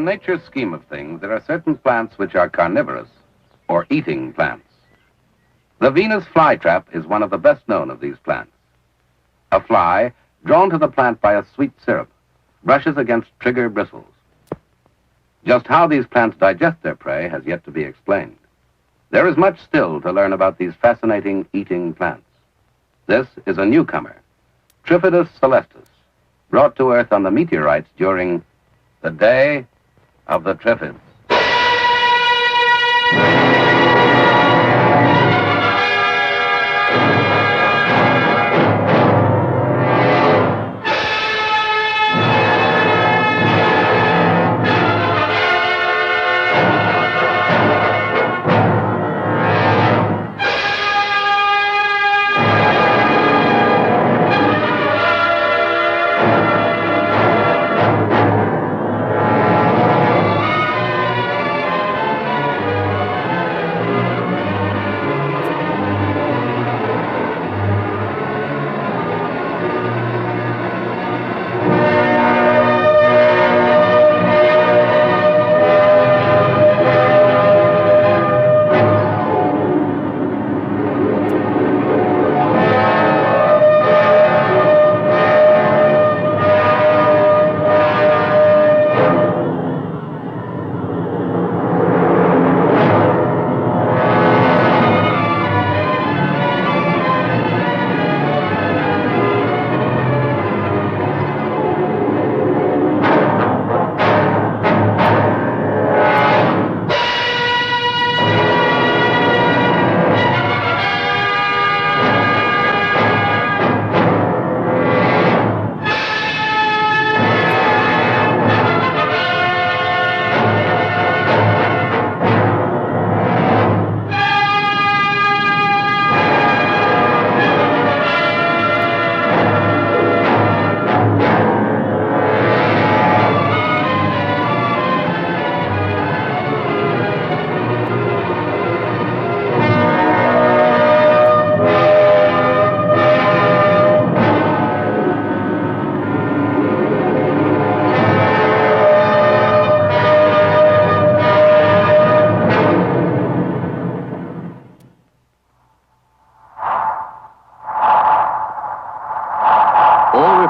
nature's scheme of things, there are certain plants which are carnivorous, or eating plants. The Venus flytrap is one of the best known of these plants. A fly, drawn to the plant by a sweet syrup, brushes against trigger bristles. Just how these plants digest their prey has yet to be explained. There is much still to learn about these fascinating eating plants. This is a newcomer, Trifidus celestis, brought to Earth on the meteorites during the Day of the Trifids.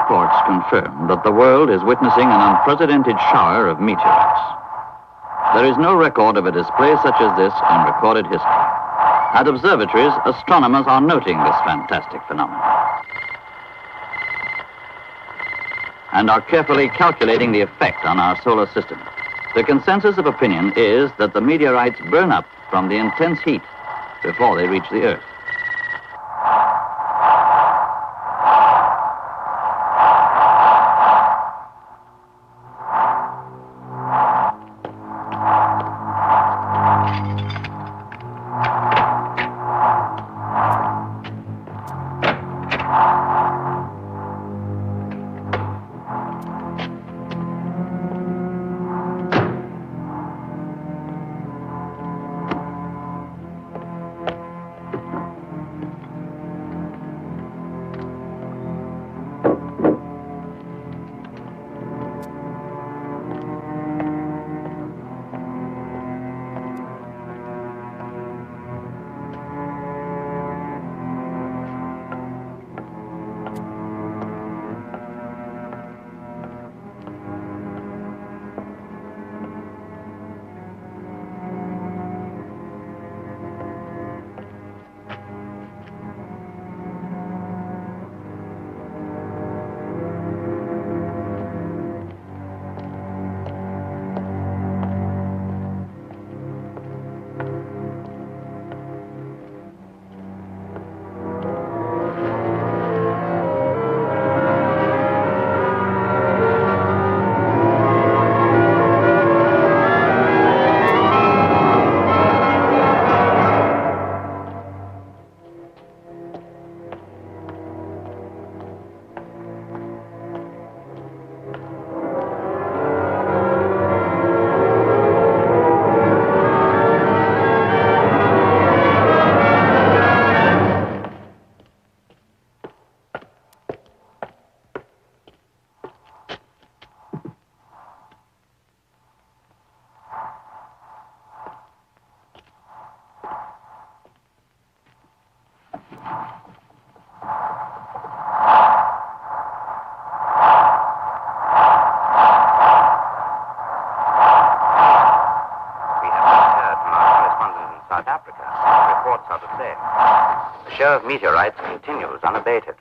Reports confirm that the world is witnessing an unprecedented shower of meteorites. There is no record of a display such as this in recorded history. At observatories, astronomers are noting this fantastic phenomenon and are carefully calculating the effect on our solar system. The consensus of opinion is that the meteorites burn up from the intense heat before they reach the Earth. in South Africa. Reports are the same. The show of meteorites continues unabated.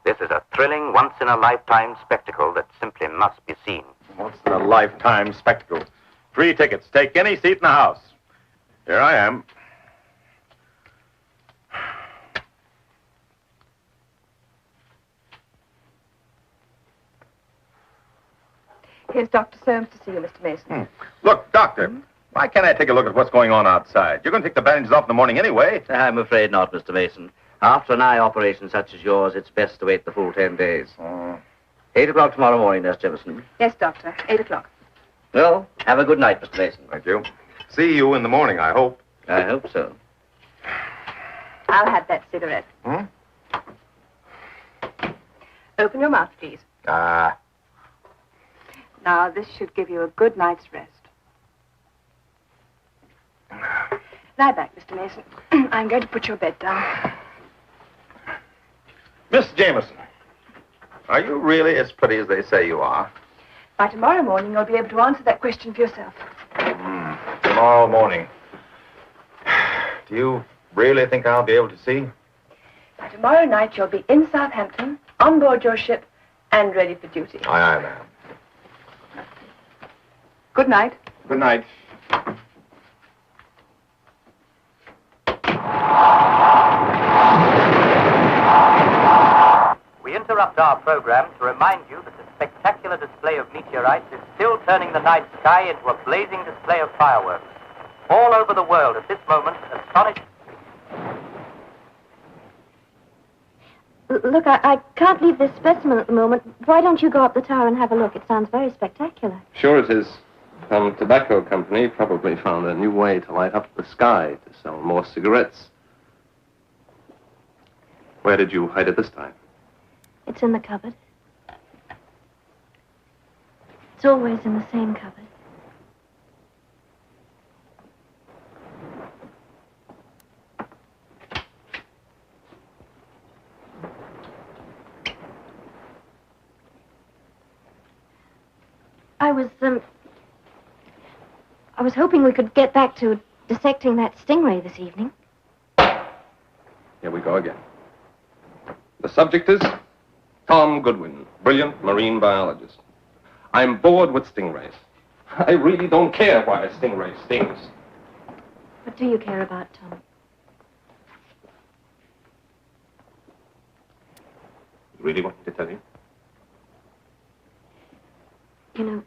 This is a thrilling, once-in-a-lifetime spectacle that simply must be seen. Once-in-a-lifetime spectacle. 3 tickets. Take any seat in the house. Here I am. Here's Dr. Soames to see you, Mr. Mason. Look, Doctor, why can't I take a look at what's going on outside? You're going to take the bandages off in the morning anyway. I'm afraid not, Mr. Mason. After an eye operation such as yours, it's best to wait the full 10 days. 8 o'clock tomorrow morning, Nurse Jefferson. Yes, Doctor. 8 o'clock. Well, have a good night, Mr. Mason. Thank you. See you in the morning, I hope. I hope so. I'll have that cigarette. Open your mouth, please. Now, this should give you a good night's rest. Lie back, Mr. Mason. I'm going to put your bed down. Miss Jameson, are you really as pretty as they say you are? By tomorrow morning, you'll be able to answer that question for yourself. Tomorrow morning. Do you really think I'll be able to see? By tomorrow night, you'll be in Southampton, on board your ship, and ready for duty. Aye, ma'am. Good night. Good night. We interrupt our program to remind you that the spectacular display of meteorites is still turning the night sky into a blazing display of fireworks. All over the world at this moment, astonished... Look, I can't leave this specimen at the moment. Why don't you go up the tower and have a look? It sounds very spectacular. Sure it is. Some tobacco company probably found a new way to light up the sky to sell more cigarettes. Where did you hide it this time? It's in the cupboard. It's always in the same cupboard. I was hoping we could get back to dissecting that stingray this evening. Here we go again. The subject is Tom Goodwin, brilliant marine biologist. I'm bored with stingrays. I really don't care why a stingray stings. What do you care about, Tom? You really want me to tell you? You know,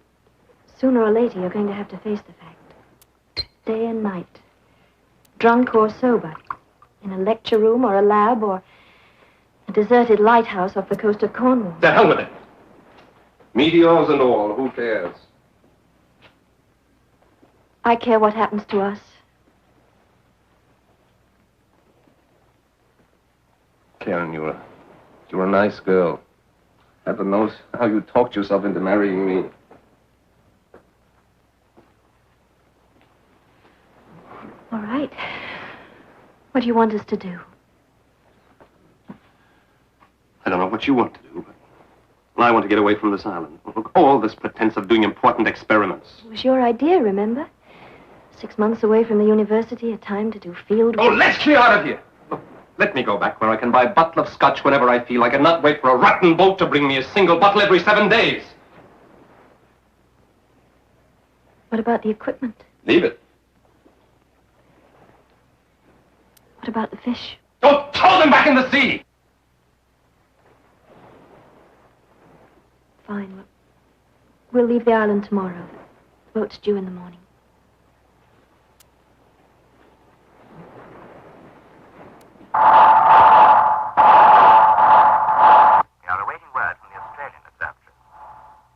sooner or later you're going to have to face the fact. Day and night. Drunk or sober. In a lecture room or a lab or a deserted lighthouse off the coast of Cornwall. The hell with it. Meteors and all, who cares? I care what happens to us. Karen, you're a nice girl. Heaven knows how you talked yourself into marrying me. All right. What do you want us to do? I don't know what you want to do, but well, I want to get away from this island. Look, all this pretense of doing important experiments. It was your idea, remember? 6 months away from the university, a time to do field work. Oh, let's clear out of here. Look, let me go back where I can buy a bottle of scotch whenever I feel like it, not wait for a rotten boat to bring me a single bottle every 7 days. What about the equipment? Leave it. What about the fish? Don't throw them back in the sea! Fine. We'll leave the island tomorrow. Boat's due in the morning. We are awaiting word from the Australian observatory.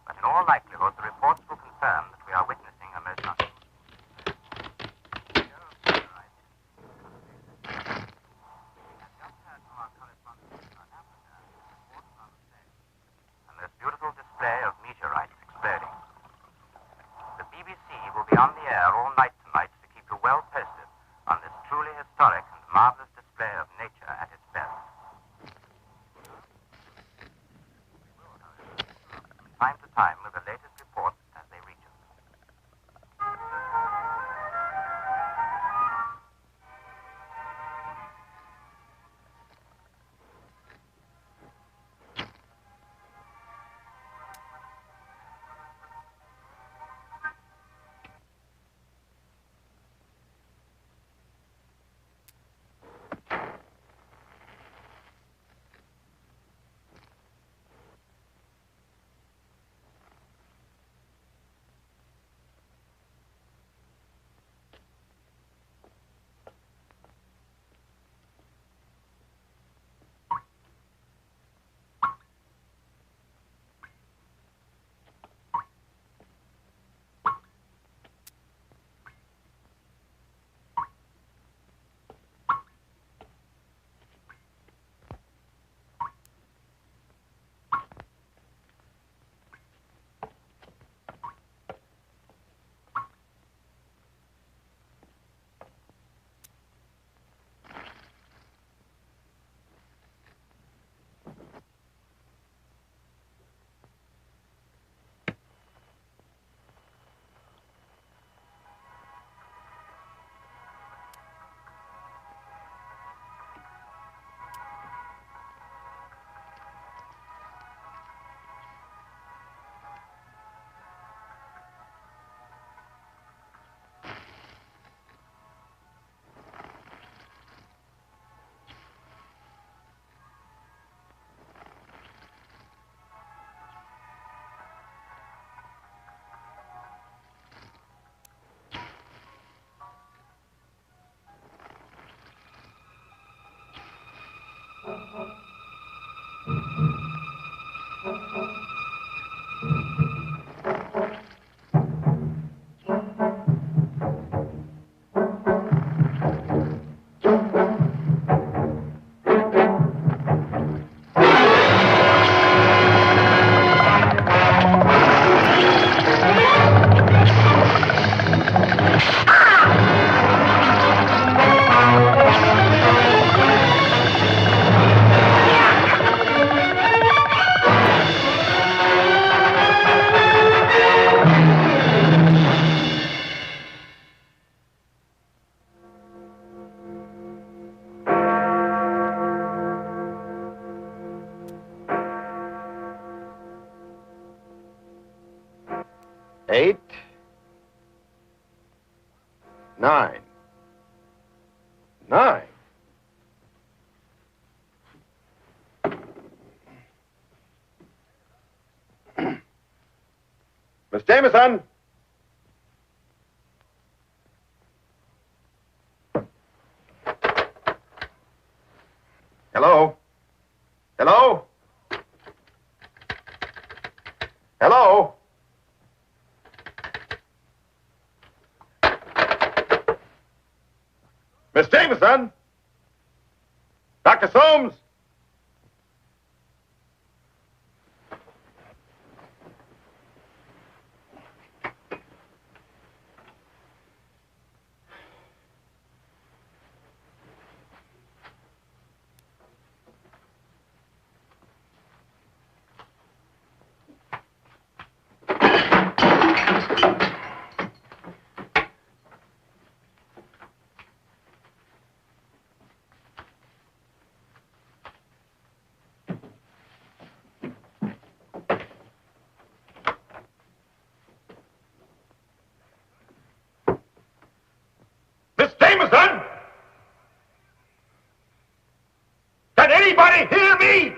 But in all likelihood, the reports will confirm that we are witnessing a most beautiful display of meteorites exploding. The BBC will be on the air all night tonight to keep you well posted on this truly historic and marvelous display of nature at its best. From time to time with the latest reports as they reach us. 9. Miss Jameson! Hello? Hello? Hello? Miss Jameson? Dr. Soames? Miss Jameson! Can anybody hear me?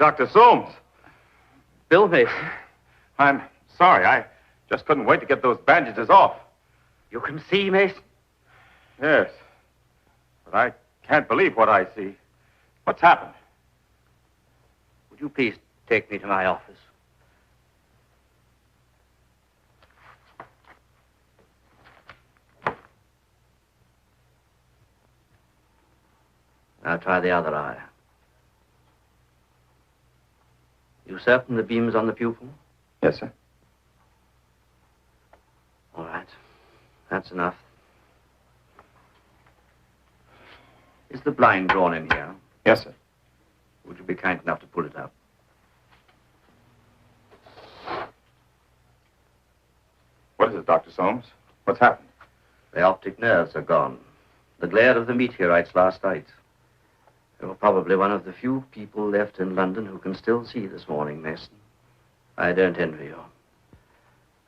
Dr. Soames. Bill Mason. I'm sorry. I just couldn't wait to get those bandages off. You can see, Mason? Yes. But I can't believe what I see. What's happened? Would you please take me to my office? Now try the other eye. You certain the beam's on the pupil? Yes, sir. All right. That's enough. Is the blind drawn in here? Yes, sir. Would you be kind enough to pull it up? What is it, Dr. Soames? What's happened? The optic nerves are gone. the glare of the meteorites last night. You're probably one of the few people left in London who can still see this morning, Mason. I don't envy you.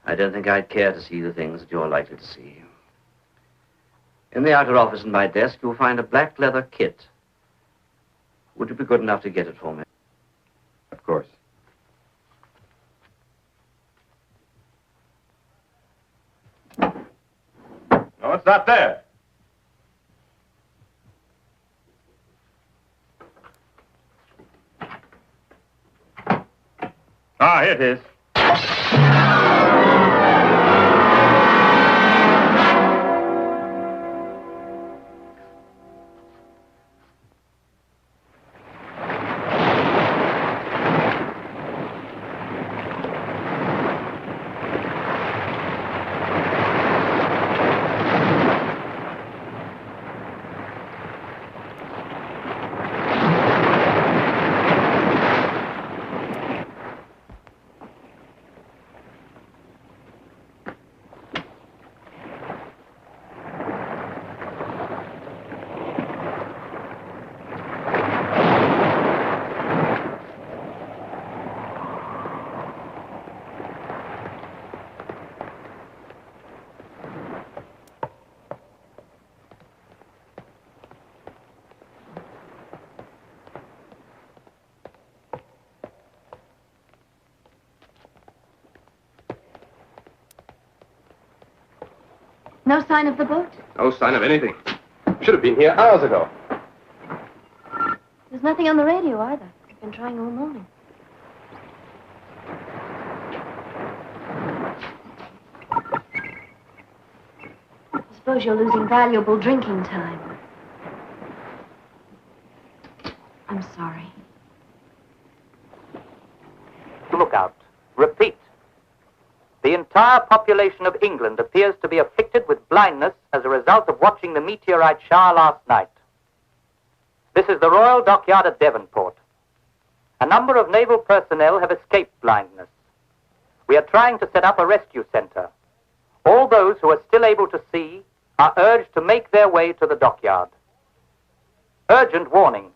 I don't think I'd care to see the things that you're likely to see. In the outer office in my desk, you'll find a black leather kit. Would you be good enough to get it for me? Of course. No, it's not there. Ah, here it is. No sign of the boat? No sign of anything. Should have been here hours ago. There's nothing on the radio either. I've been trying all morning. I suppose you're losing valuable drinking time. I'm sorry. Look out. Repeat. The entire population of England appears to be afflicted with blindness as a result of watching the meteorite shower last night. This is the Royal Dockyard at Devonport. A number of naval personnel have escaped blindness. We are trying to set up a rescue center. All those who are still able to see are urged to make their way to the dockyard. Urgent warning.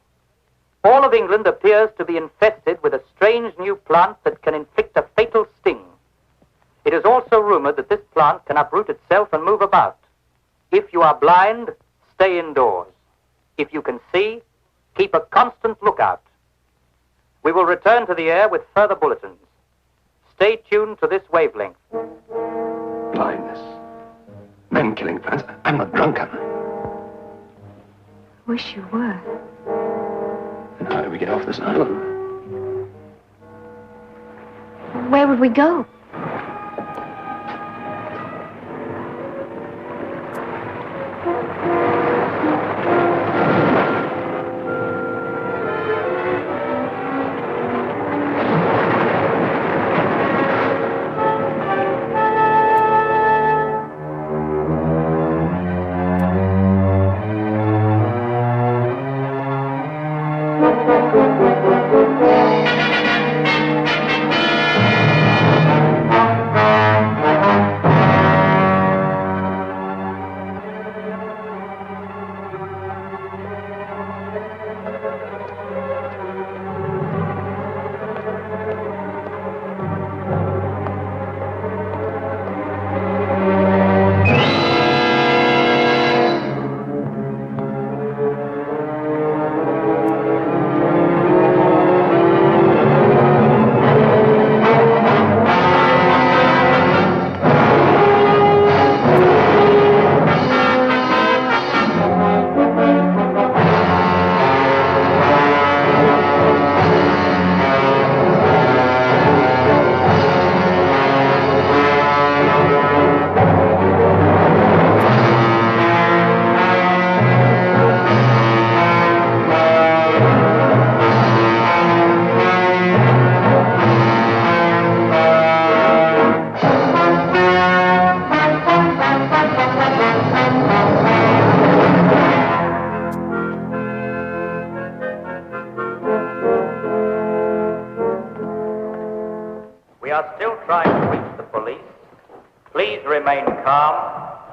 All of England appears to be infested with a strange new plant that can inflict a fatal sting. It is also rumored that this plant can uproot itself and move about. If you are blind, stay indoors. If you can see, keep a constant lookout. We will return to the air with further bulletins. Stay tuned to this wavelength. Blindness. Men-killing plants. I'm not drunk, am I? Wish you were. And how do we get off this island? Where would we go? We are still trying to reach the police. Please remain calm.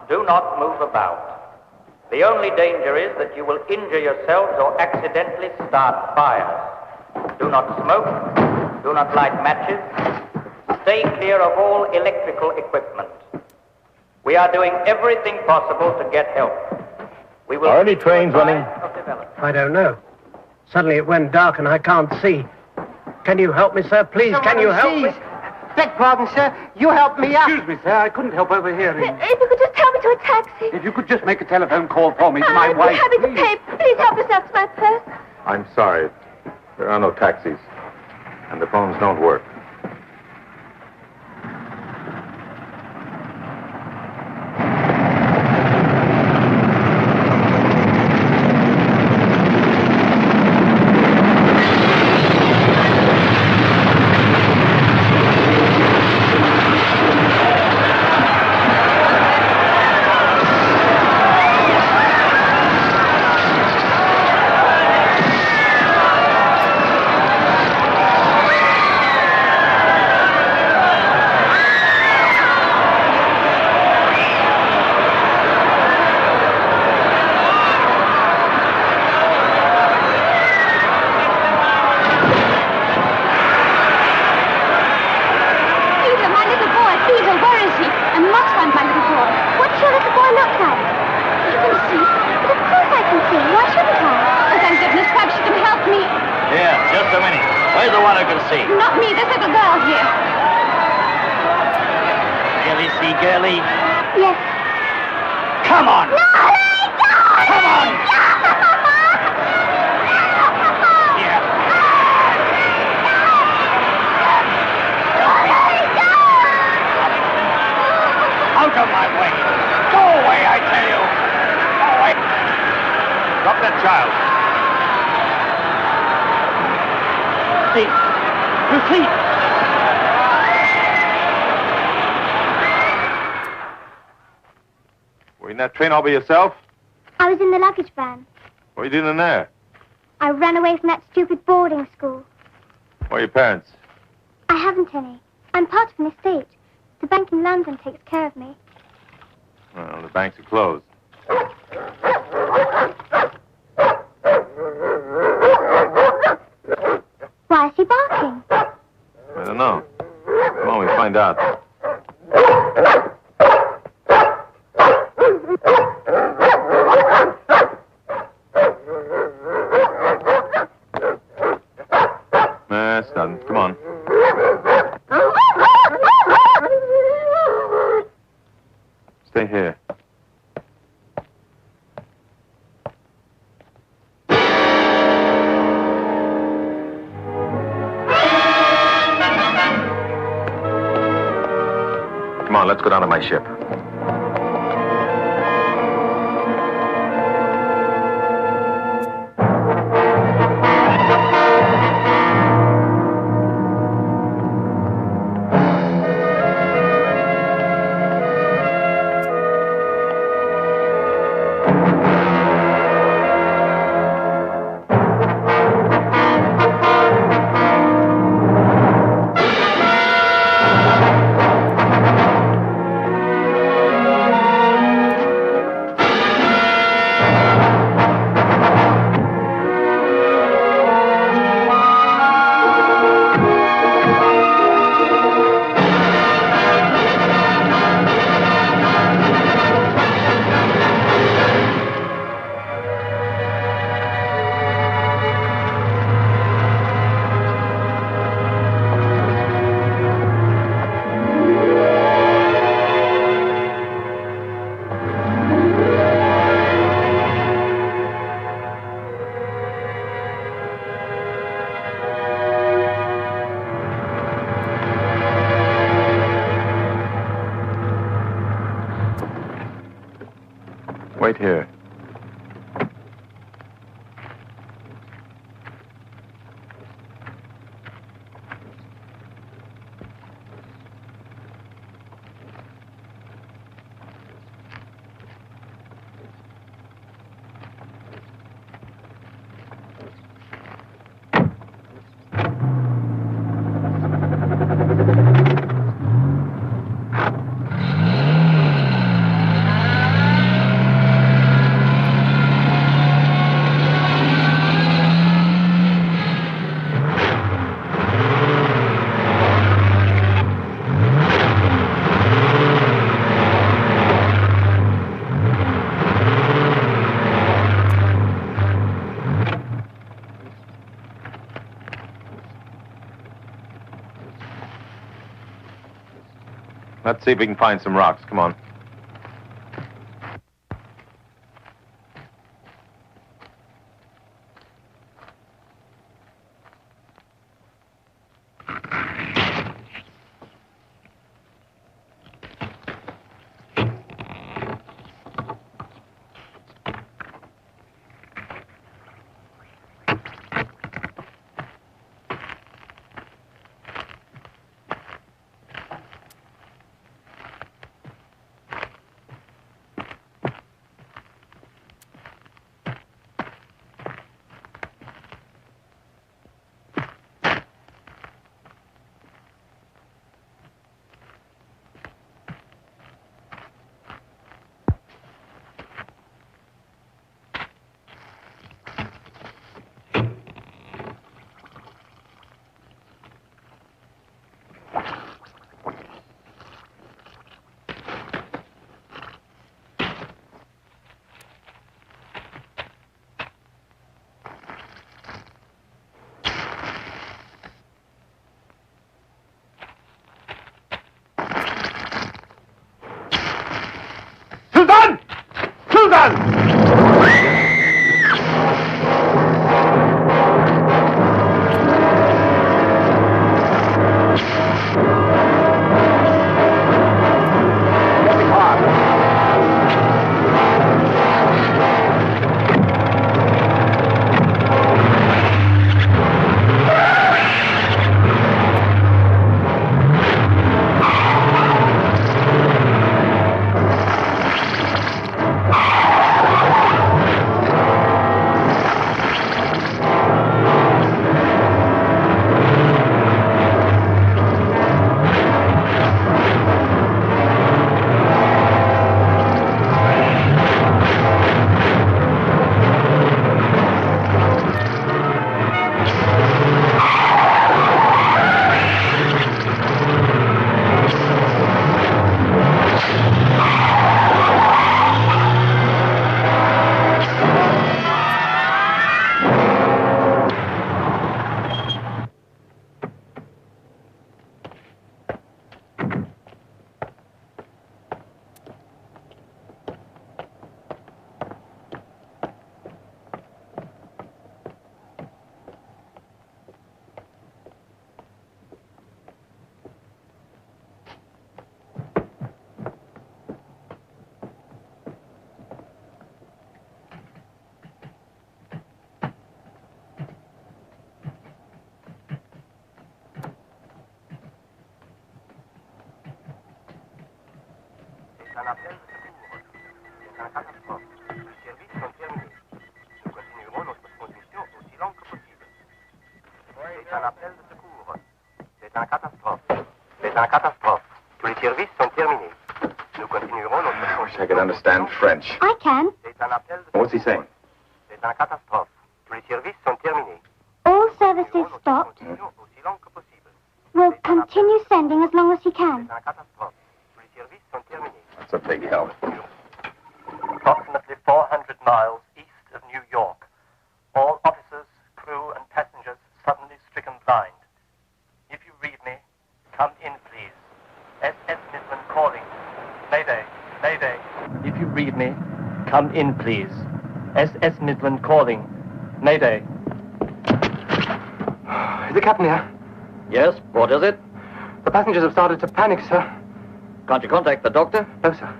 Do not move about. The only danger is that you will injure yourselves or accidentally start fires. Do not smoke. Do not light matches. Stay clear of all electrical equipment. We are doing everything possible to get help. We will Are any trains running? I don't know. Suddenly it went dark and I can't see. Can you help me, sir? Please, can you help me? Beg pardon, sir. You help me up. Excuse me, sir. I couldn't help overhearing. If you could just tell me to a taxi. If you could just make a telephone call for me to my I'd be wife. happy to pay. Please help yourself to my purse. I'm sorry. There are no taxis. And the phones don't work. Not me, this little girl here. Girlie, see girlie? Yes. Come on! No, let go! Come on! Here. Out of my way! Go away, I tell you! Go away! Drop that child. See. You see? Were you in that train all by yourself? I was in the luggage van. What are you doing in there? I ran away from that stupid boarding school. Where are your parents? I haven't any. I'm part of an estate. The bank in London takes care of me. Well, the banks are closed. Why is he barking? I don't know. Come on, we find out. That's nothing. Come on. Stay here. Come on, let's go down to my ship. Let's see if we can find some rocks. Come on. Susan! Susan! Un appel de secours. C'est une catastrophe. Les services sont terminés. Nous continuerons notre condition aussi longue que possible. C'est un appel de secours. C'est une catastrophe. C'est une catastrophe. Tous les services sont terminés. Nous continuerons notre I wish I could understand French. I can. C'est un appel de What's he saying? C'est une catastrophe. Tous les services sont terminés. All services stopped. Condition aussi longue que possible. Will continue sending as long as he can. C'est une catastrophe. Tous les services sont terminés. That's a big help. Approximately 400 miles east of New York. All officers, crew, and passengers suddenly stricken blind. If you read me, come in, please. SS Midland calling. Mayday, Mayday. If you read me, come in, please. SS Midland calling. Mayday. Is the captain here? Yes, what is it? The passengers have started to panic, sir. Can't you contact the doctor? No, sir.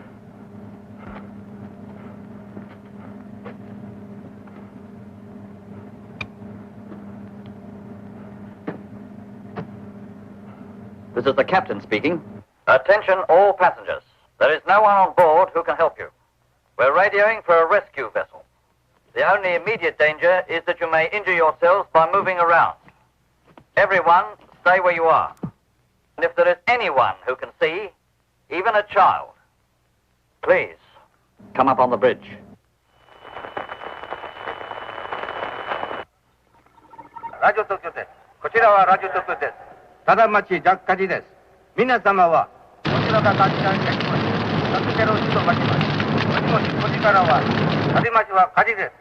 This is the captain speaking. Attention, all passengers. There is no one on board who can help you. We're radioing for a rescue vessel. The only immediate danger is that you may injure yourselves by moving around. Everyone, stay where you are. And if there is anyone who can see, even a child, please, come up on the bridge. Radio Tokyo desu. こちらはラジオ東京です。ただ町ジャッカジです。皆様はこちらが立ち会いできます。助ける人待ちます。もしもしこちらはただ町は火事です。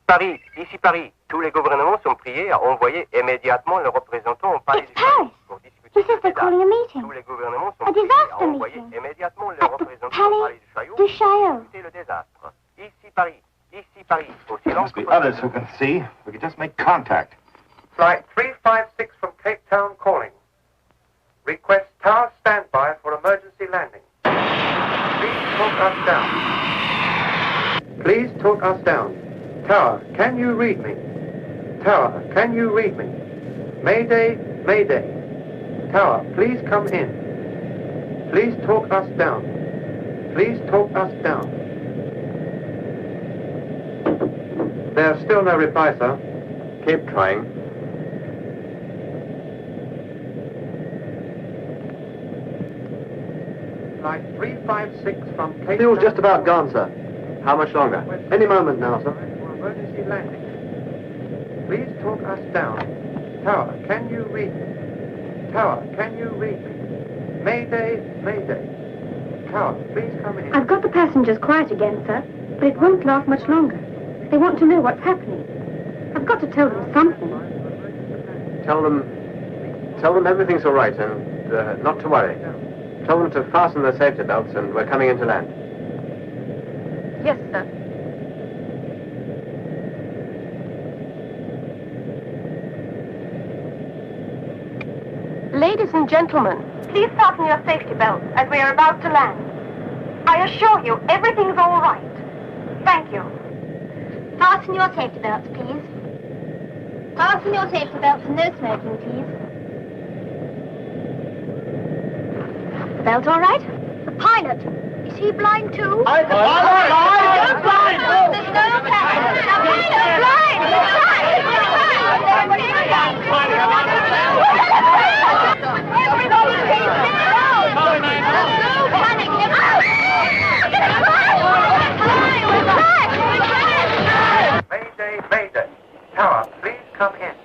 Paris, ici Paris. Tous les gouvernements sont priés à envoyer immédiatement leurs représentants au palais It's du Paris. pour discuter. He says they're calling a meeting. A disaster meeting. At the Palais de Chaillot. There must be others who can see. We could just make contact. Flight 356 from Cape Town calling. Request tower standby for emergency landing. Please talk us down. Please talk us down. Tower, can you read me? Tower, can you read me? Mayday, Mayday. Tower, please come in. Please talk us down. Please talk us down. There's still no reply, sir. Keep trying. Flight 356 from Cape Fuel's Town. just about gone, sir. How much longer? Any moment now, sir. For emergency landing. Please talk us down. Tower, can you read me? Tower, can you read me? Mayday, Mayday. Tower, please come in. I've got the passengers quiet again, sir, but it won't last much longer. They want to know what's happening. I've got to tell them something. Tell them everything's all right and not to worry. Tell them to fasten their safety belts and we're coming in to land. Yes, sir. Ladies and gentlemen, please fasten your safety belts as we are about to land. I assure you, everything's all right. Thank you. Fasten your safety belts, please. Fasten your safety belts and no smoking, please. The belt all right? The pilot. Is he blind too? I'm blind! There's no passenger. The pilot's blind! Everybody please sit down! No panic! Mayday, Mayday. Tower, please come in.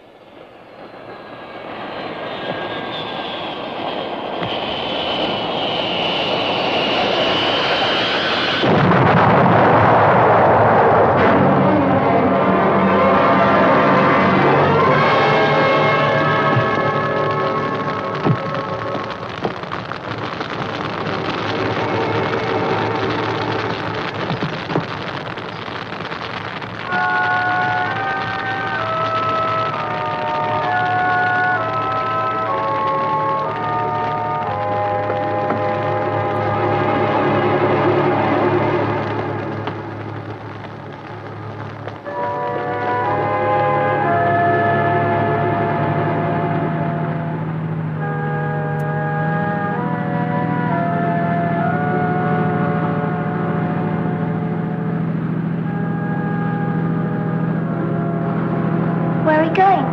Where are we going?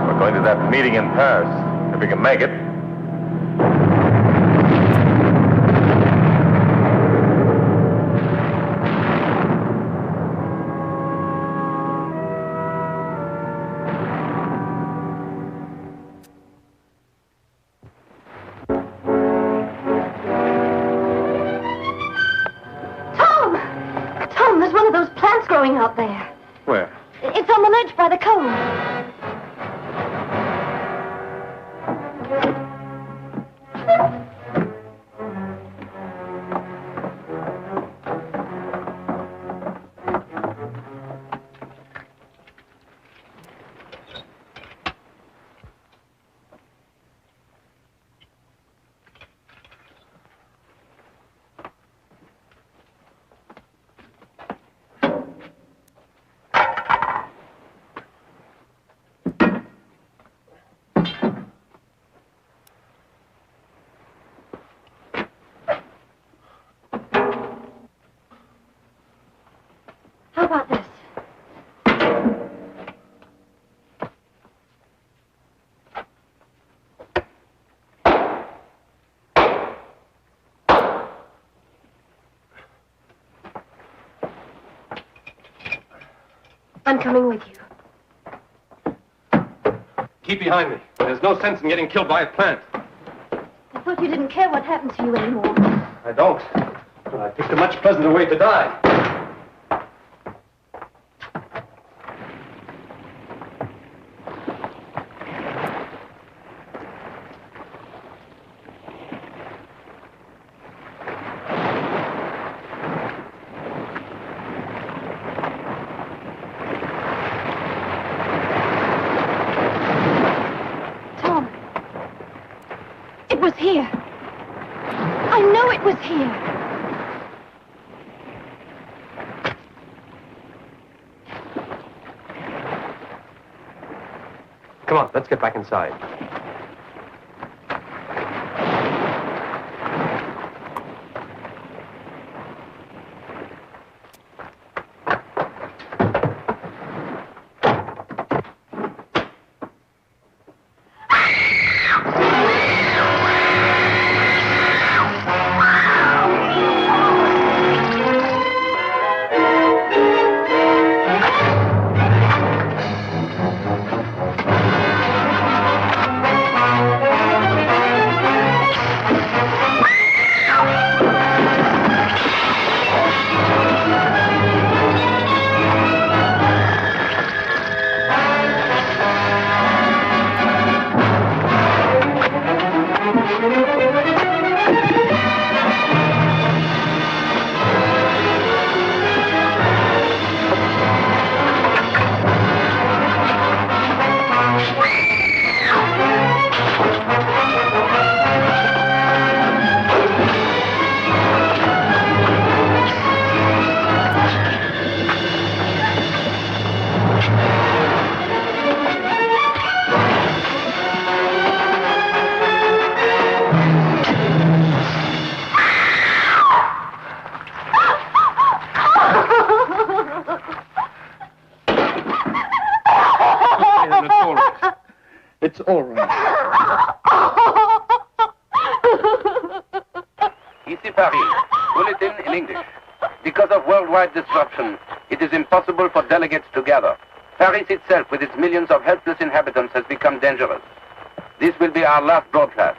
We're going to that meeting in Paris, if we can make it. Tom, there's one of those plants growing out there. Where? It's on the ledge by the cove. How about this? I'm coming with you. Keep behind me. There's no sense in getting killed by a plant. I thought you didn't care what happened to you anymore. I don't. But I picked a much pleasanter way to die. was here. I know it was here. Come on, let's get back inside. It's all right. Ici Paris. Bulletin in English. Because of worldwide disruption, it is impossible for delegates to gather. Paris itself, with its millions of helpless inhabitants, has become dangerous. This will be our last broadcast.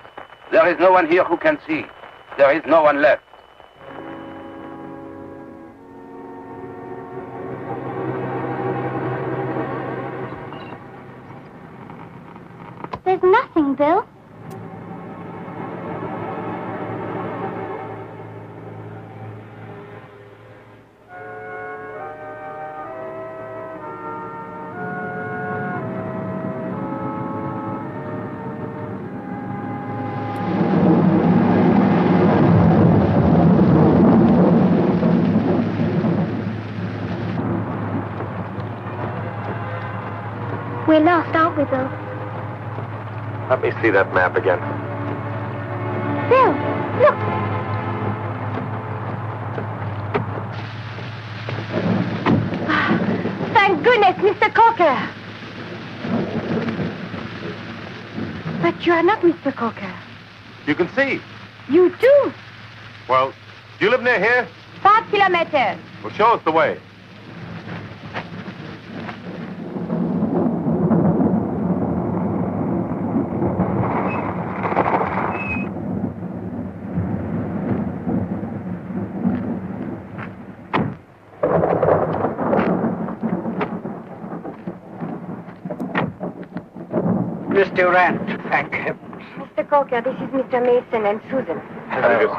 There is no one here who can see. There is no one left. There's nothing, Bill. We're lost, aren't we, Bill? Let me see that map again. Bill, look. Thank goodness, Mr. Cocker. But you are not Mr. Cocker. You can see. You do. Well, do you live near here? 5 kilometers. Well, show us the way. Miss Durant, thank heavens. Mr. Cocker, this is Mr. Mason and Susan. Hello.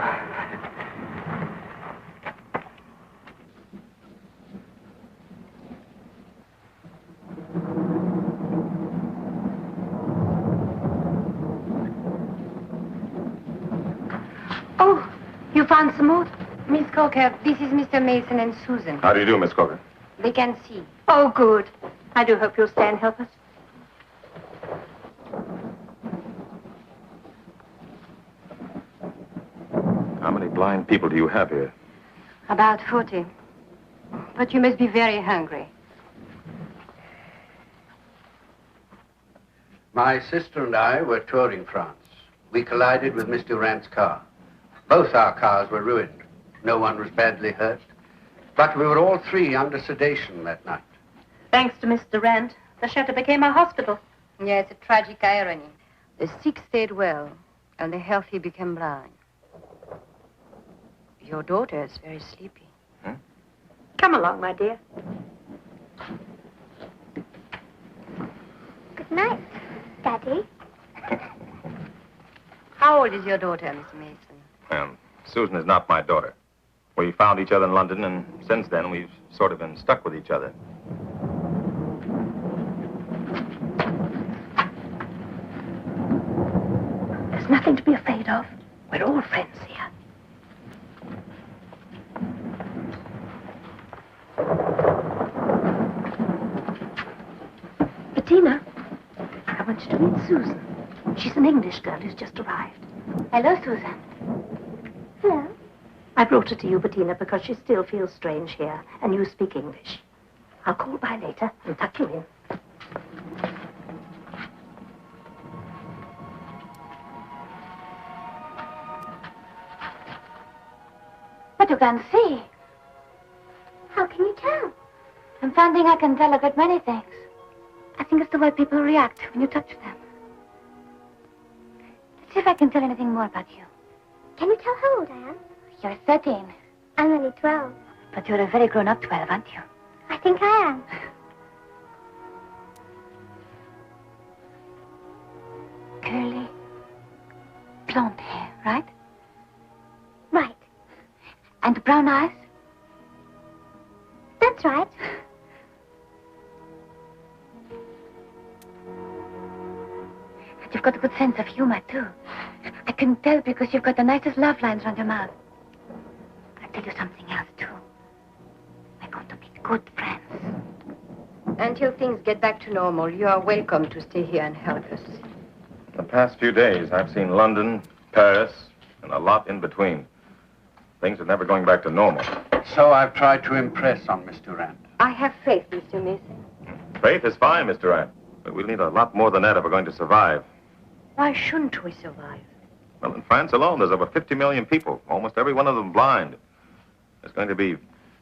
Oh, you found some more? Miss Cocker, this is Mr. Mason and Susan. How do you do, Miss Cocker? They can see. Oh, good. I do hope you'll stay and help us. How many blind people do you have here? About 40. But you must be very hungry. My sister and I were touring France. We collided with Miss Durant's car. Both our cars were ruined. No one was badly hurt. But we were all three under sedation that night. Thanks to Miss Durant, the shelter became a hospital. Yes, a tragic irony. The sick stayed well, and the healthy became blind. Your daughter is very sleepy. Come along, my dear. Good night, Daddy. How old is your daughter, Miss Mason? Susan is not my daughter. We found each other in London, and since then we've sort of been stuck with each other. There's nothing to be afraid of. Bettina, I want you to meet Susan. She's an English girl who's just arrived. Hello, Susan. Hello. I brought her to you, Bettina, because she still feels strange here, and you speak English. I'll call by later and tuck you in. But you can see. How can you tell? I'm finding I can tell a good many things. I think it's the way people react when you touch them. Let's see if I can tell anything more about you. Can you tell how old I am? You're 13. I'm only 12. But you're a very grown-up 12, aren't you? I think I am. Curly, blonde hair, right? Right. And brown eyes? That's right. And you've got a good sense of humor, too. I can tell because you've got the nicest love lines around your mouth. I'll tell you something else, too. We're going to be good friends. Until things get back to normal, you are welcome to stay here and help us. The past few days, I've seen London, Paris, and a lot in between. Things are never going back to normal. So I've tried to impress on Miss Durant. I have faith, Mr. Mason. Faith is fine, Mr. Durant. But we'll need a lot more than that if we're going to survive. Why shouldn't we survive? Well, in France alone, there's over 50 million people, almost every one of them blind. There's going to be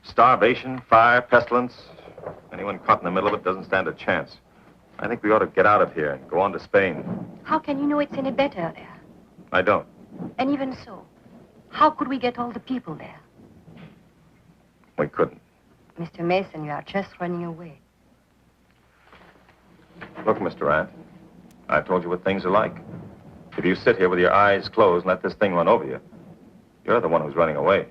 starvation, fire, pestilence. Anyone caught in the middle of it doesn't stand a chance. I think we ought to get out of here and go on to Spain. How can you know it's any better there? I don't. And even so, how could we get all the people there? We couldn't. Mr. Mason, you are just running away. Look, Mr. Durant, I've told you what things are like. If you sit here with your eyes closed and let this thing run over you, you're the one who's running away.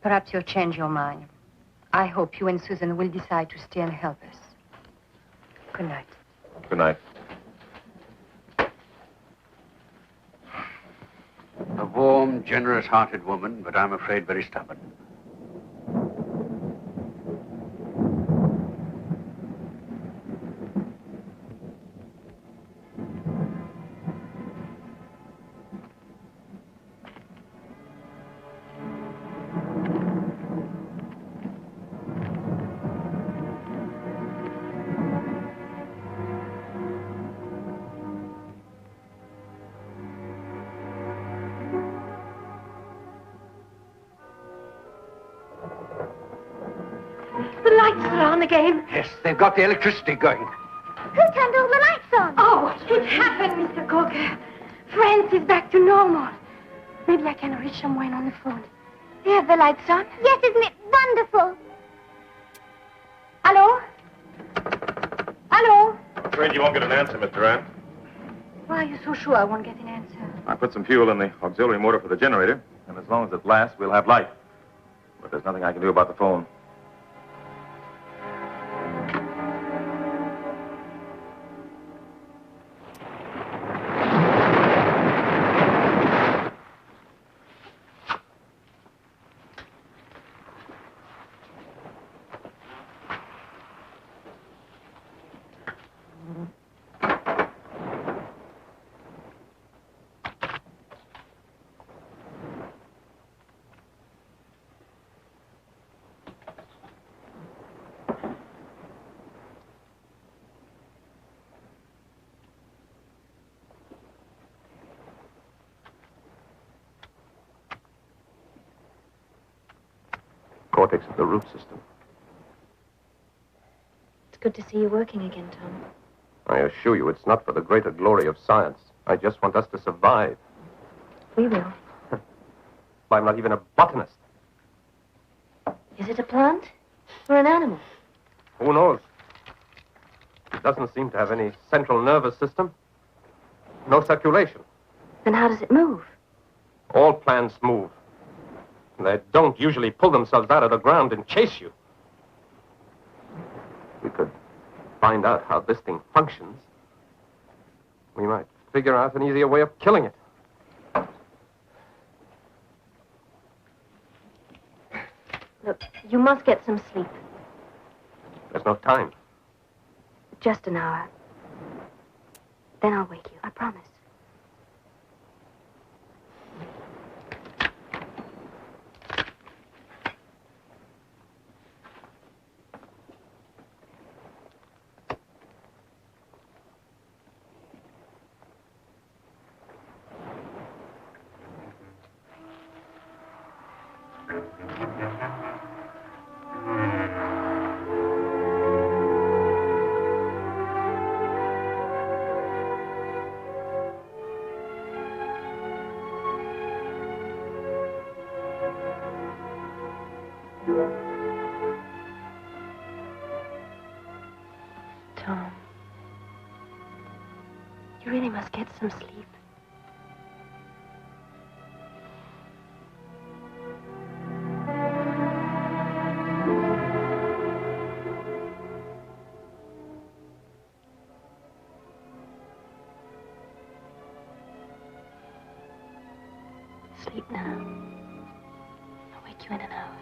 Perhaps you'll change your mind. I hope you and Susan will decide to stay and help us. Good night. Good night. A warm, generous-hearted woman, but I'm afraid very stubborn. The lights are on again. Yes, they've got the electricity going. Who turned all the lights on? Oh, it happened, Mr. Corker. France is back to normal. Maybe I can reach someone on the phone. You have the lights on? Yes, isn't it wonderful? Hello? Hello? Afraid you won't get an answer, Mr. Durant. Why are you so sure I won't get an answer? I put some fuel in the auxiliary motor for the generator, and as long as it lasts, we'll have light. But there's nothing I can do about the phone. Cortex of the root system. It's good to see you working again, Tom. I assure you, it's not for the greater glory of science. I just want us to survive. We will. I'm not even a botanist. Is it a plant or an animal? Who knows? It doesn't seem to have any central nervous system. No circulation. Then how does it move? All plants move. They don't usually pull themselves out of the ground and chase you. We could find out how this thing functions. We might figure out an easier way of killing it. Look, you must get some sleep. There's no time. Just an hour. Then I'll wake you, I promise. Tom, you really must get some sleep. Sleep now. I'll wake you in an hour.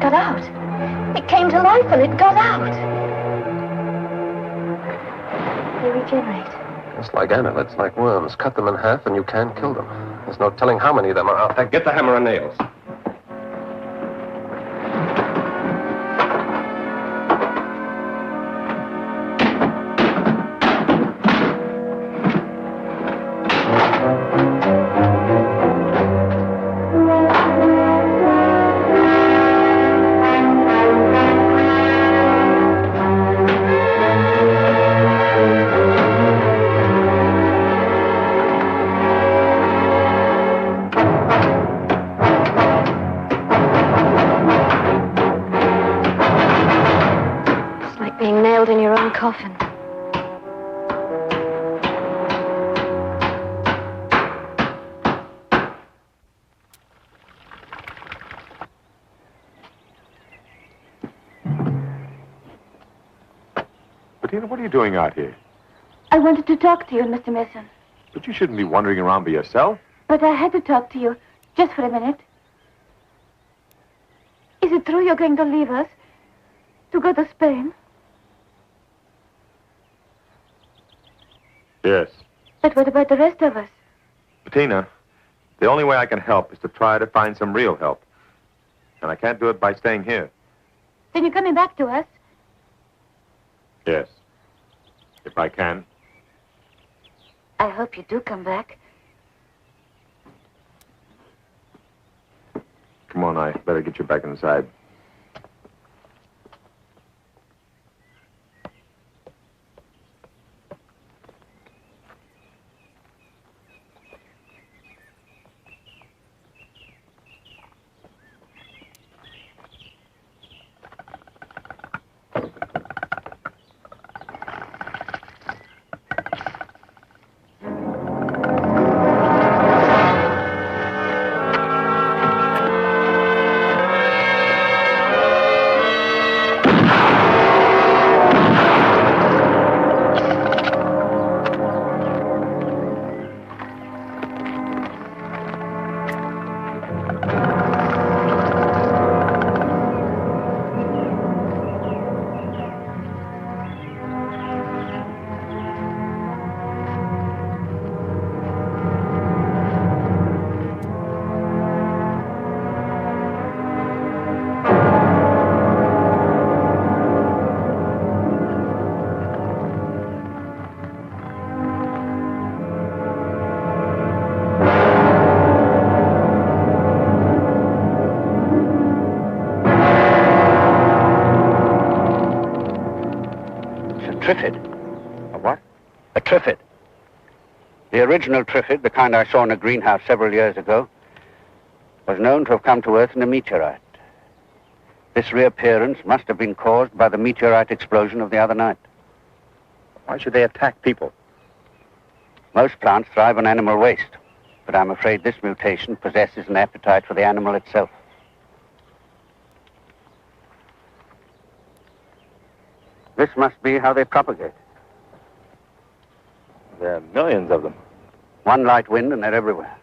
Got out. It came to life and it got out. They regenerate. It's like annelids, like worms. Cut them in half and you can't kill them. There's no telling how many of them are out there. Get the hammer and nails. In your own coffin. Bettina, what are you doing out here? I wanted to talk to you, Mr. Mason. But you shouldn't be wandering around by yourself. But I had to talk to you, just for a minute. Is it true you're going to leave us? To go to Spain? Yes. But what about the rest of us? Bettina, the only way I can help is to try to find some real help. And I can't do it by staying here. Then you're coming back to us? Yes. If I can. I hope you do come back. Come on, I better get you back inside. Trifid. A what? A trifid. The original trifid, the kind I saw in a greenhouse several years ago, was known to have come to Earth in a meteorite. This reappearance must have been caused by the meteorite explosion of the other night. Why should they attack people? Most plants thrive on animal waste, but I'm afraid this mutation possesses an appetite for the animal itself. This must be how they propagate. There are millions of them. One light wind and they're everywhere.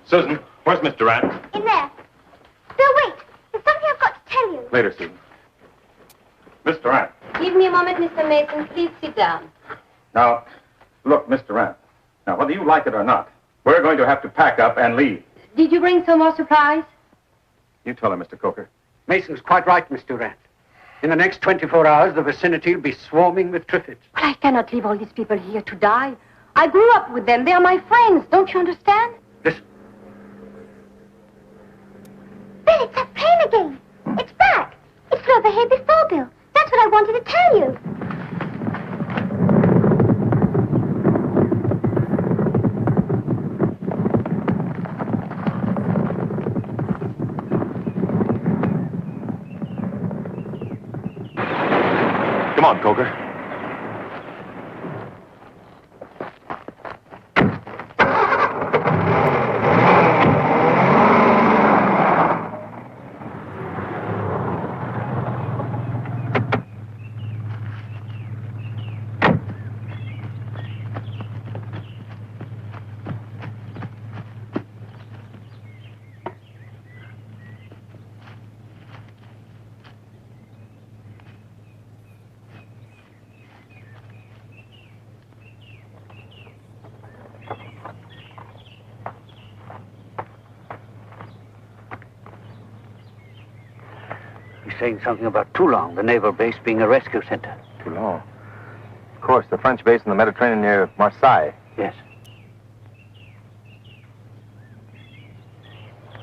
Susan, where's Mr. Durant? In there. Bill, wait. There's something I've got to tell you. Later, Susan. Mr. Durant. Give me a moment, Mr. Mason. Please sit down. Now, look, Mr. Durant. Now, whether you like it or not, we're going to have to pack up and leave. Did you bring some more supplies? You tell him, Mr. Coker. Mason's quite right, Mr. Durant. In the next 24 hours, the vicinity will be swarming with triffids. But I cannot leave all these people here to die. I grew up with them. They are my friends. Don't you understand? Listen. Bill, it's that plane again. It's back. It flew overhead before, Bill. That's what I wanted to tell you. Come on, Coker. Saying something about Toulon, the naval base being a rescue center. Toulon? Of course, the French base in the Mediterranean near Marseille. Yes.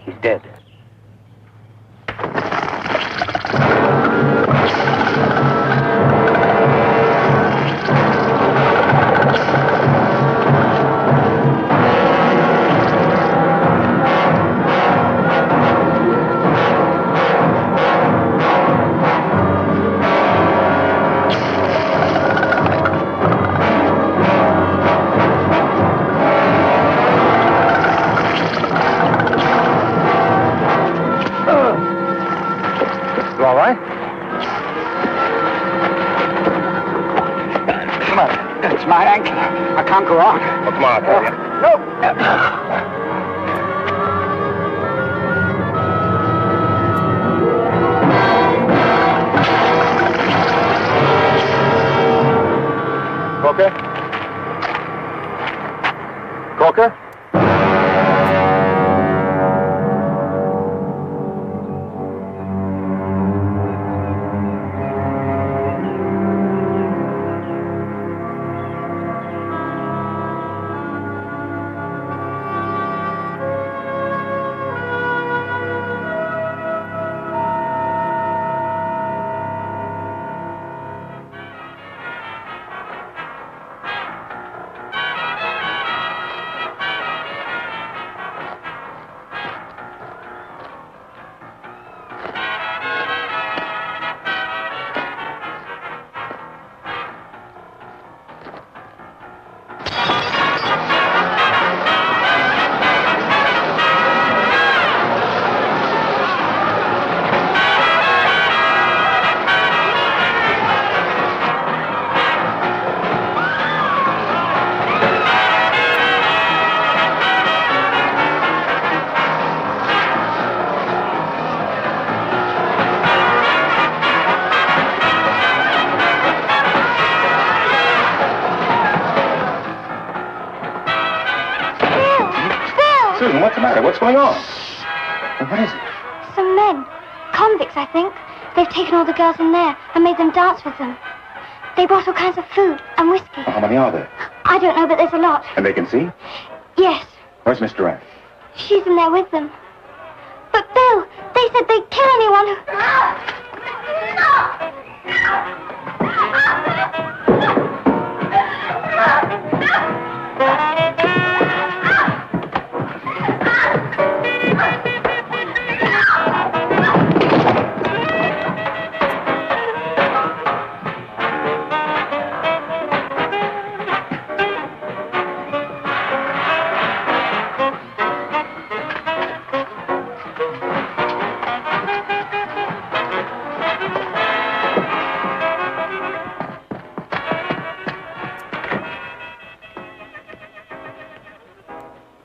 He's dead. all right? Come on. It's my ankle. I can't go on. Oh, come on, I'll tell you. No. Coker? Coker? Susan, what's the matter? What's going on? What is it? Some men. Convicts, I think. They've taken all the girls in there and made them dance with them. They brought all kinds of food and whiskey. How many are there? I don't know, but there's a lot. And they can see? Yes. Where's Miss Durant? She's in there with them. But, Bill, they said they'd kill anyone who...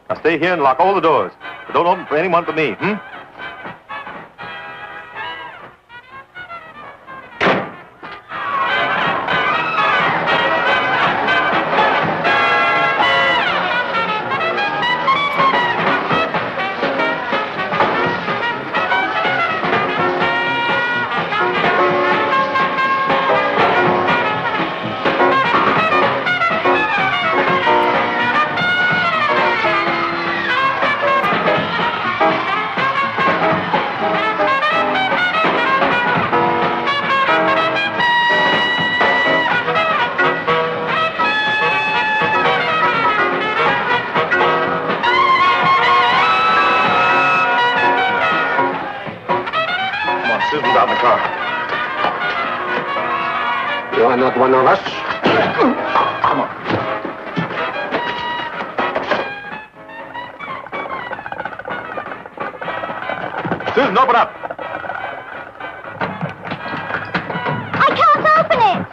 Now stay here and lock all the doors. But don't open for anyone but me, hmm? Susan's out in the car. You are not one of us. Come on. Susan, open up. I can't open it!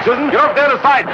Susan, you're up there to the side.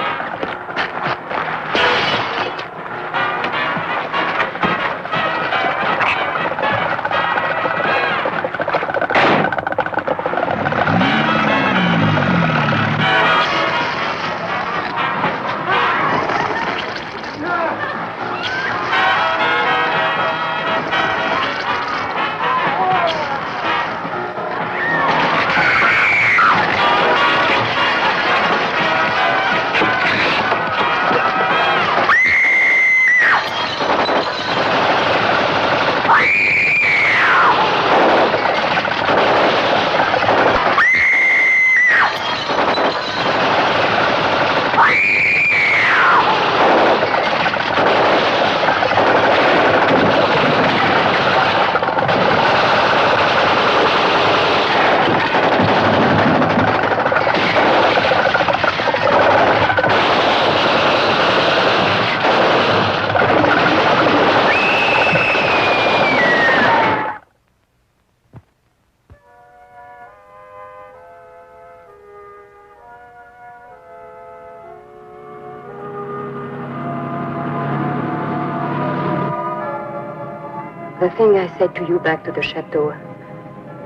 The thing I said to you back to the chateau,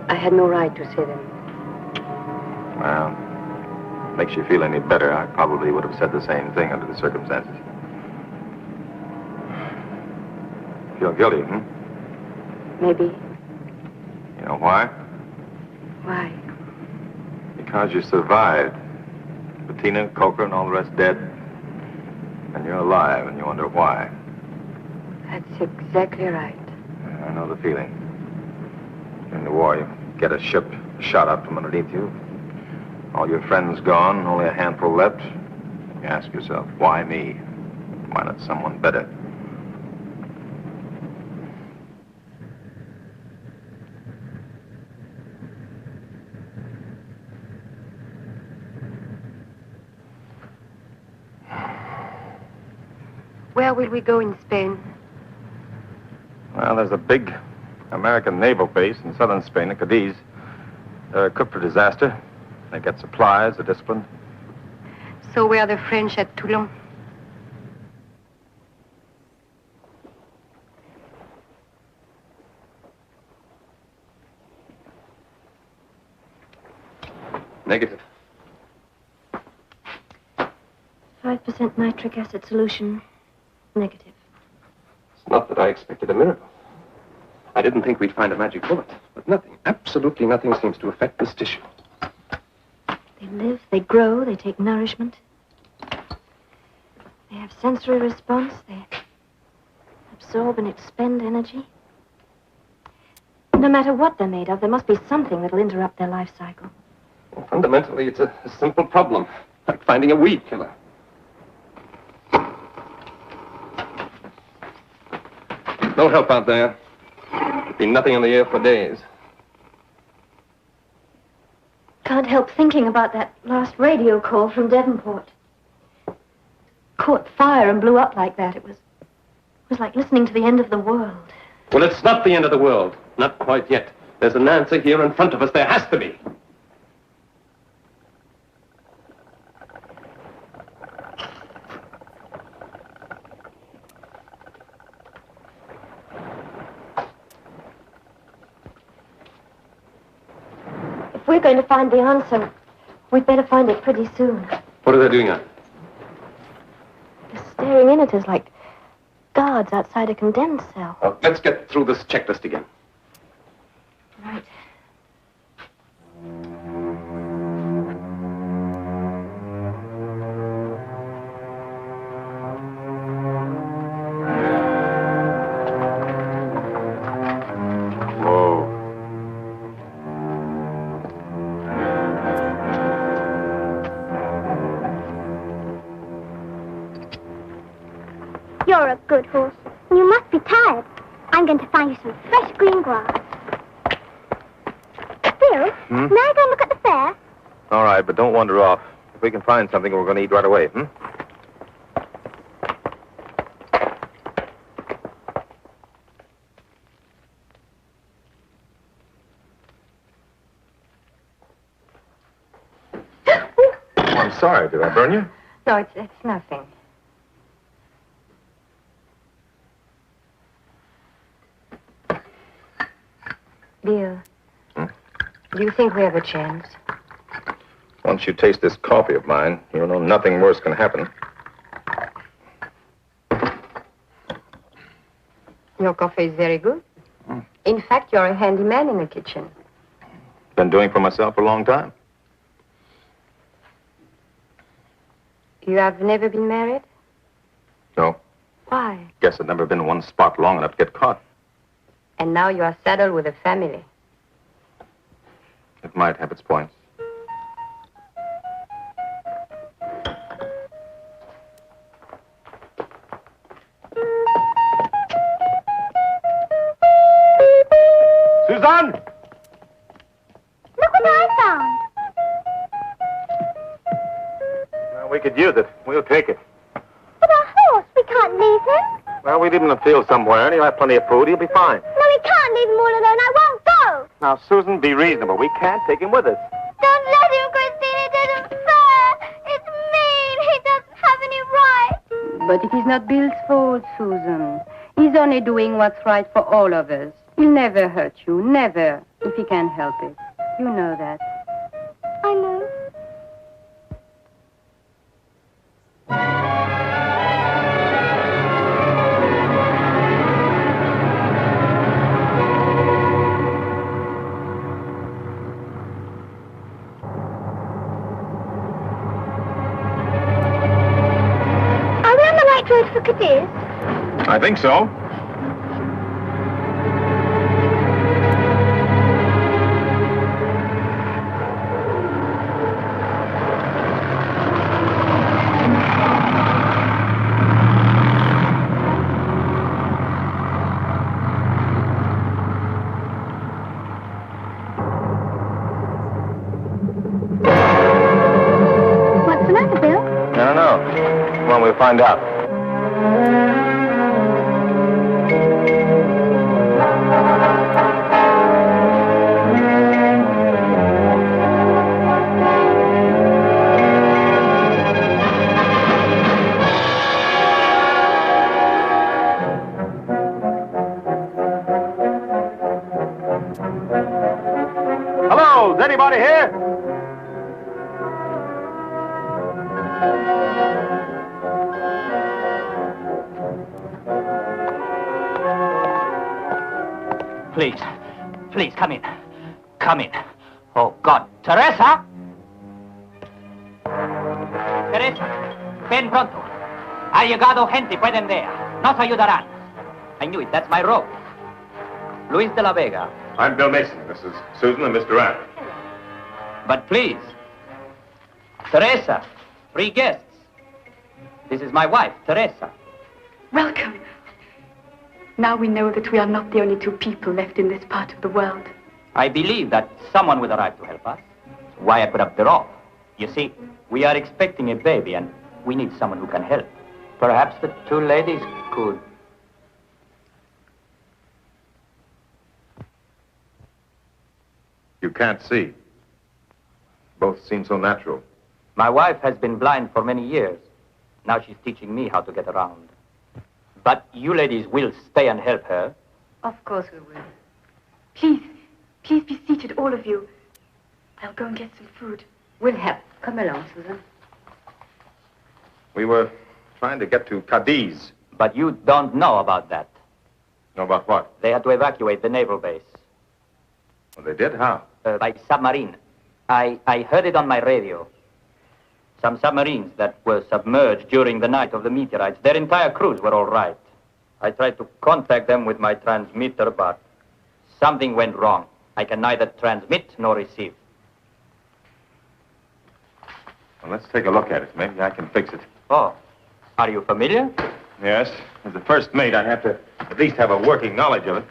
I had no right to say them. Well, makes you feel any better. I probably would have said the same thing under the circumstances. Feel guilty, Maybe. You know why? Why? Because you survived. Bettina, Coker, and all the rest dead. And you're alive, and you wonder why. That's exactly right. I know the feeling. During the war, you get a ship shot up from underneath you. All your friends gone, only a handful left. You ask yourself, why me? Why not someone better? Where will we go in Spain? Well, there's a big American naval base in southern Spain, at Cadiz. They're equipped for disaster. They get supplies, they're disciplined. So where are the French at Toulon? Negative. 5% nitric acid solution. Negative. It's not that I expected a miracle. I didn't think we'd find a magic bullet. But nothing, absolutely nothing seems to affect this tissue. They live, they grow, they take nourishment. They have sensory response, they absorb and expend energy. No matter what they're made of, there must be something that'll interrupt their life cycle. Well, fundamentally, it's a simple problem, like finding a weed killer. No help out there. There'll be nothing in the air for days. Can't help thinking about that last radio call from Devonport. Caught fire and blew up like that. It was like listening to the end of the world. Well, it's not the end of the world. Not quite yet. There's an answer here in front of us. There has to be. If we're going to find the answer, we'd better find it pretty soon. What are they doing out? They're staring in at us like guards outside a condemned cell. Well, let's get through this checklist again. Right. You're a good horse. You must be tired. I'm going to find you some fresh green grass. Bill, may I go and look at the fair? All right, but don't wander off. If we can find something, we're going to eat right away, I'm sorry. Did I burn you? No, it's nothing. Bill, do you think we have a chance? Once you taste this coffee of mine, you'll know nothing worse can happen. Your coffee is very good. In fact, you're a handyman in the kitchen. Been doing for myself for a long time. You have never been married? No. Why? Guess I've never been in one spot long enough to get caught. And now you are saddled with a family. It might have its points. Suzanne! Look what I found. Well, we could use it. We'll take it. But our horse, we can't leave him. Well, we leave him in the field somewhere, and he'll have plenty of food. He'll be fine. No, we can't leave him all alone. I won't go. Now, Susan, be reasonable. We can't take him with us. Don't let him, Christine. It isn't fair. It's mean. He doesn't have any right. But it is not Bill's fault, Susan. He's He's only doing what's right for all of us. He'll never hurt you, never, if he can help it. You know that. I know. Are we on the right road for Cadiz? I think so. What's the matter, Bill? I don't know. Come on, we'll find out. Hello, is anybody here? Please, please, come in. Come in. Oh, God. Teresa! Teresa, ven pronto. Ha llegado gente, pueden ver. Nos ayudarán. I knew it. That's my rope. Luis de la Vega. I'm Bill Mason. This is Susan and Mr. Rand. But please, Teresa, 3 guests. This is my wife, Teresa. Welcome. Now we know that we are not the only 2 people left in this part of the world. I believe that someone will arrive to help us. Why I put up the rope. You see, we are expecting a baby and we need someone who can help. Perhaps the 2 ladies could. You can't see. Both seem so natural. My wife has been blind for many years. Now she's teaching me how to get around. But you ladies will stay and help her. Of course we will. Please be seated, all of you. I'll go and get some food. We'll help. Come along, Susan. We were trying to get to Cadiz. But you don't know about that. Know about what? They had to evacuate the naval base. Well, they did? How? By submarine. I heard it on my radio. Some submarines that were submerged during the night of the meteorites, their entire crews were all right. I tried to contact them with my transmitter, but something went wrong. I can neither transmit nor receive. Well, let's take a look at it. Maybe I can fix it. Oh, are you familiar? Yes. As the first mate, I have to at least have a working knowledge of it.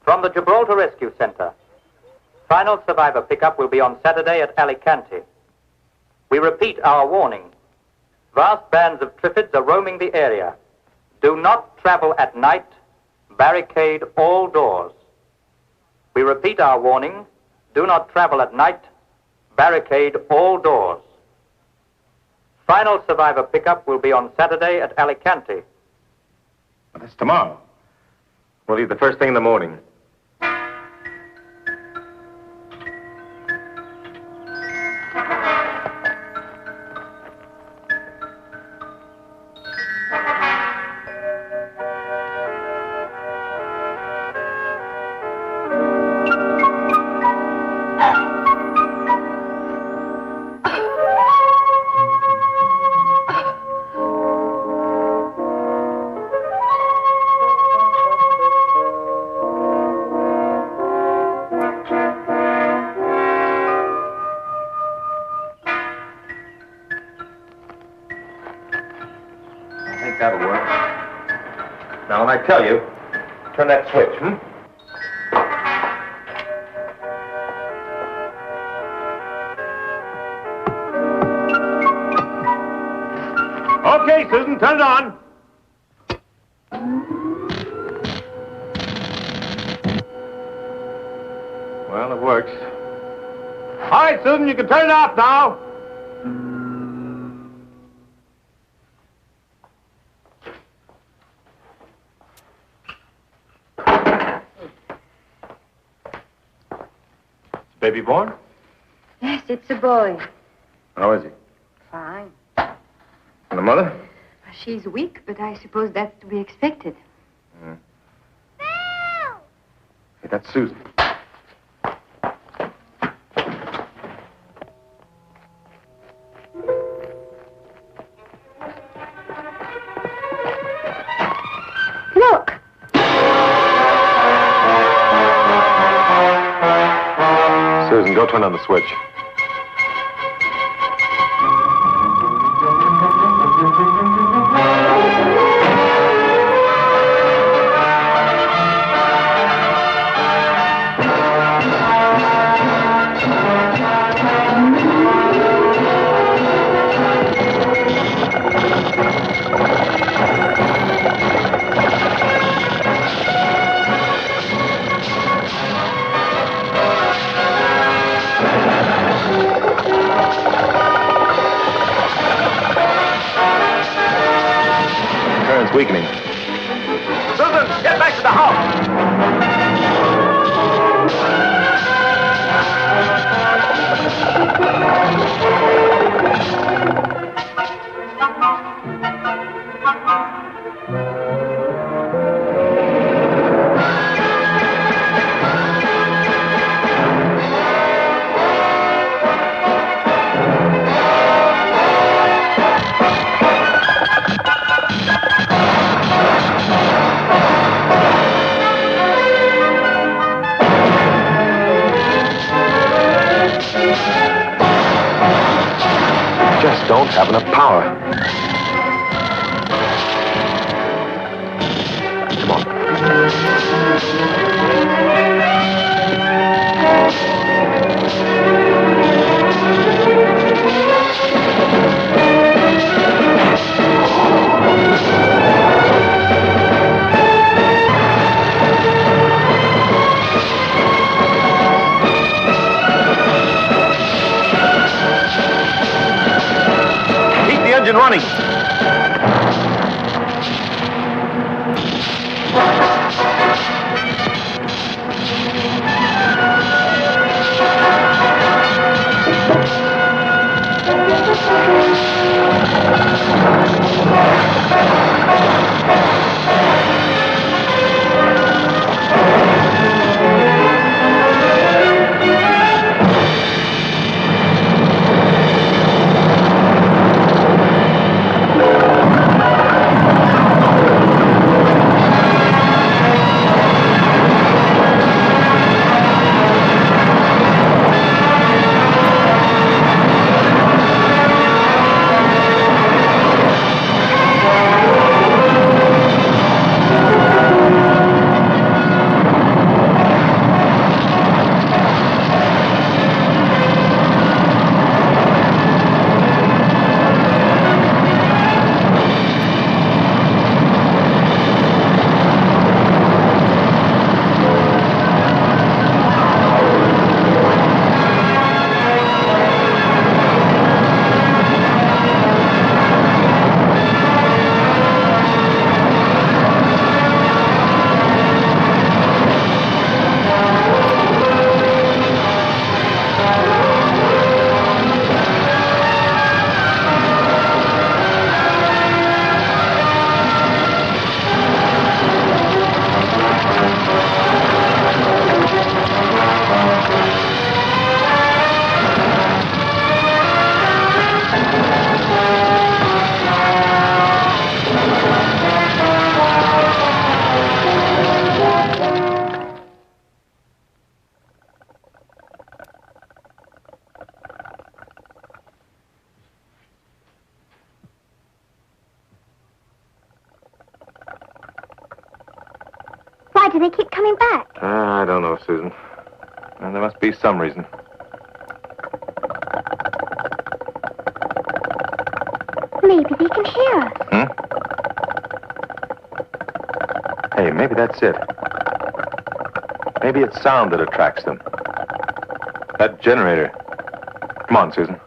From the Gibraltar Rescue Center. Final survivor pickup will be on Saturday at Alicante. We repeat our warning. Vast bands of trifids are roaming the area. Do not travel at night. Barricade all doors. We repeat our warning. Do not travel at night. Barricade all doors. Final survivor pickup will be on Saturday at Alicante. Well, that's tomorrow. We'll leave the first thing in the morning. That'll work. Now, when I tell you, turn that switch, Okay, Susan, turn it on. Well, it works. All right, Susan, you can turn it off now. Baby born? Yes, it's a boy. How is he? Fine. And the mother? She's weak, but I suppose that's to be expected. Hey, that's Susan. Look. Susan, go turn on the switch. Current's weakening. Susan, get back to the house. Just don't have enough power. Come on. Keep the engine running. Why do they keep coming back? I don't know, Susan. And there must be some reason. Maybe they can hear us. Hey, maybe that's it. Maybe it's sound that attracts them. That generator. Come on, Susan.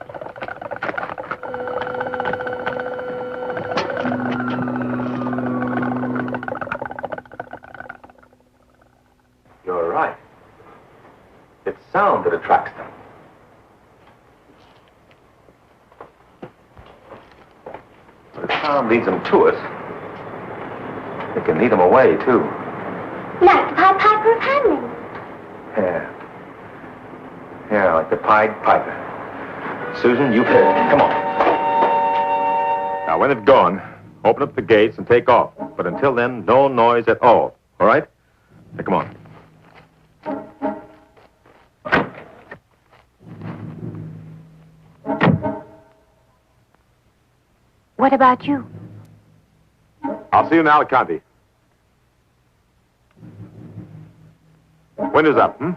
You're right. It's sound that attracts them. But if sound leads them to us, it can lead them away, too. Like the Pied Piper of Hamelin. Yeah. Yeah, like the Pied Piper. Susan, you've heard it. Come on. Now, when it's gone, open up the gates and take off. But until then, no noise at all. All right? Now, come on. What about you? I'll see you in Alicante. Winter's up, hmm?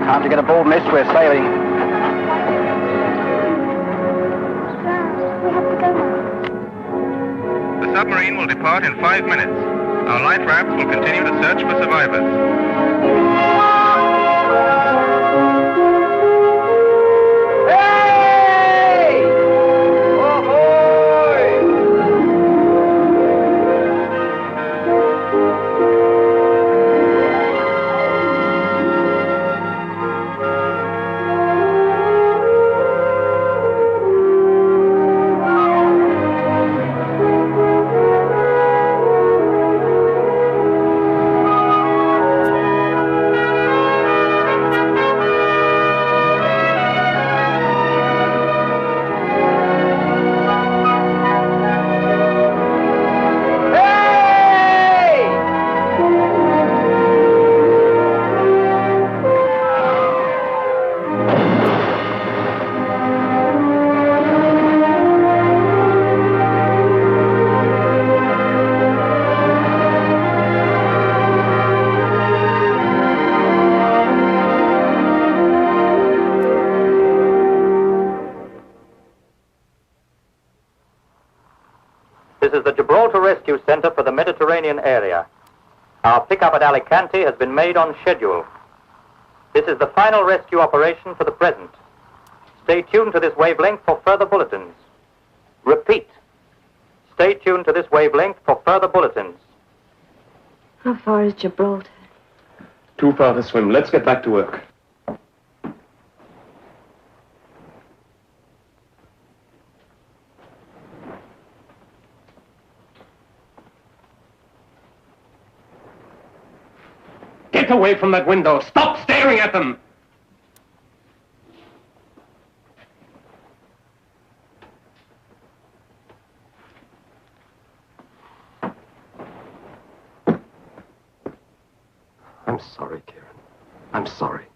Time to get aboard, miss. We're sailing. The submarine will depart in 5 minutes. Our life rafts will continue to search for survivors. This is the Gibraltar Rescue Center for the Mediterranean area. Our pickup at Alicante has been made on schedule. This is the final rescue operation for the present. Stay tuned to this wavelength for further bulletins. Repeat. Stay tuned to this wavelength for further bulletins. How far is Gibraltar? Too far to swim. Let's get back to work. Get away from that window. Stop staring at them. I'm sorry, Karen. I'm sorry.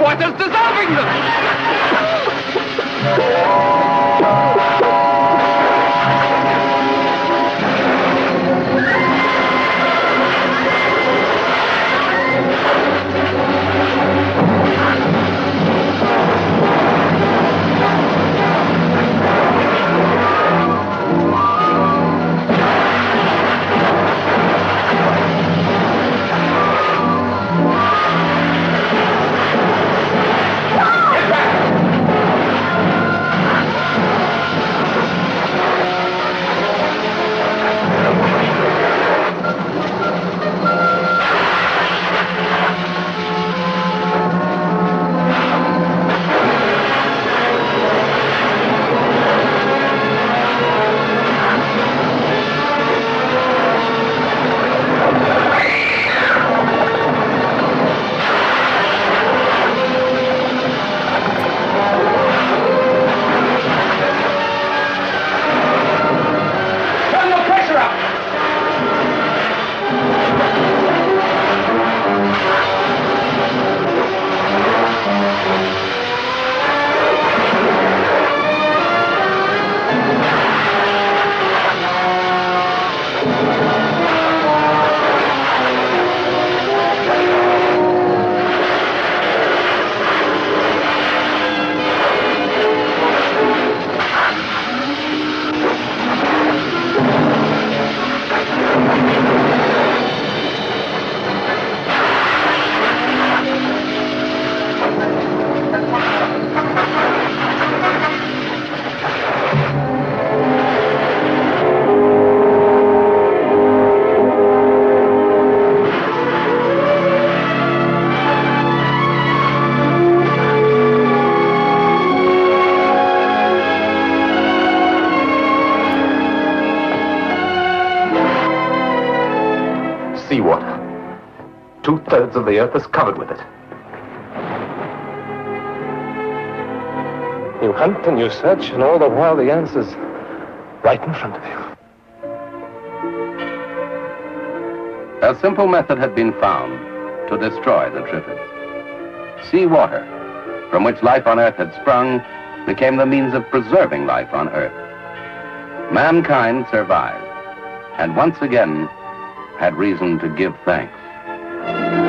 water's dissolving them! Seawater. 2/3 of the earth is covered with it. You hunt and you search, and all the while the answer's right in front of you. A simple method had been found to destroy the triffids. Seawater, from which life on Earth had sprung, became the means of preserving life on Earth. Mankind survived, and once again had reason to give thanks.